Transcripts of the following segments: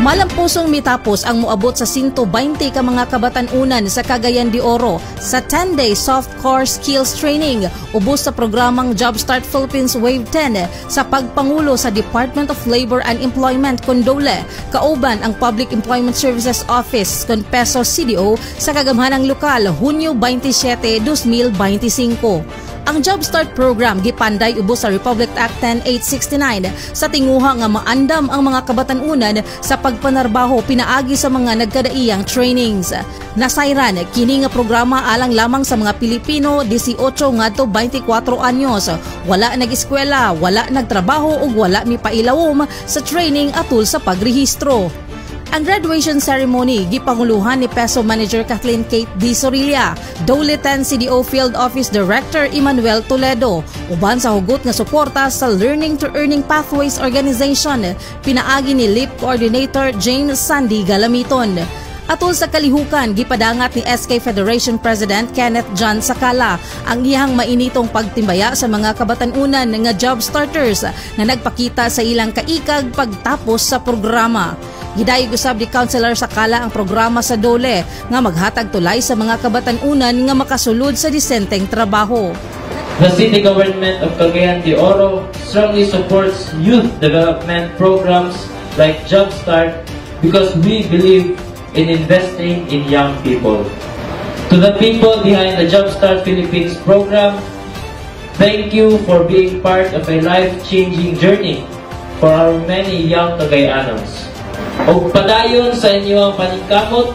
Malampusong mitapos ang moabot sa 120 ka mga kabatan-unan sa Cagayan de Oro sa 10-day soft core skills training ubos sa programang Jumpstart Philippines Wave 10 sa pagpangulo sa Department of Labor and Employment Condole, kauban ang Public Employment Services Office Conpeso CDO sa kagamhanang lokal Hunyo 27, 2025. Ang Jumpstart program gipanday ubos sa Republic Act 10869 sa tinguha nga maandam ang mga kabatan-unan sa pagpanarbaho pinaagi sa mga nagkadaiyang trainings. Nasayran kini nga programa alang lamang sa mga Pilipino 18 ngadto 24 anyos, wala nag-eskwela, wala nagtrabaho ug wala mipailawom sa training atol sa pagrehistro. Ang graduation ceremony gipanguluhan ni PESO Manager Kathleen Kate D. Sorilla, Dole 10 CDO Field Office Director Emmanuel Toledo, uban sa hugot nga suporta sa Learning to Earning Pathways Organization, pinaagi ni LEAP Coordinator James Sandy Galamiton. Atol sa kalihukan, gipadangat ni SK Federation President Kenneth John Sakala ang iyang mainitong pagtimbaya sa mga kabatan-unan nga job starters na nagpakita sa ilang kaikag pagtapos sa programa. Gidayeg usab ni Councilor Sakala ang programa sa Dole nga maghatag tulay sa mga kabatan-unan nga makasulod sa disenteng trabaho. The City Government of Cagayan de Oro strongly supports youth development programs like Jumpstart because we believe in investing in young people. To the people behind the Jumpstart Philippines program, thank you for being part of a life-changing journey for our many young Cagayanos. O padayon sa inyong paningkamot,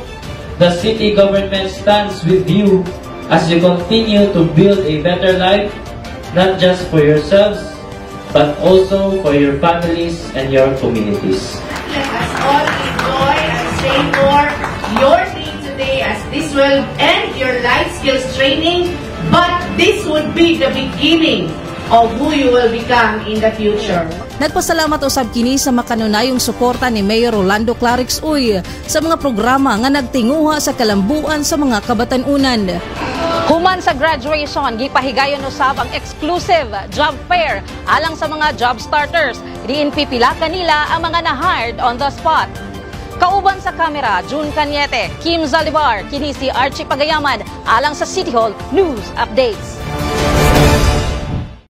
the city government stands with you as you continue to build a better life, not just for yourselves, but also for your families and your communities. Let us all enjoy and savor your day today, as this will end your life skills training, but this would be the beginning of who you will become in the future. Nagpasalamat usab kini sa makanunayong suporta ni Mayor Rolando Clarix Uy sa mga programa nga nagtinguha sa kalambuan sa mga kabatan-unan. Human sa graduation, gipahigayon usab ang exclusive job fair alang sa mga job starters. Diin pipila kanila ang mga na-hired on the spot. Kauban sa kamera, June Cañete, Kim Zalibar, kini si Archie Pagayaman alang sa City Hall News Updates.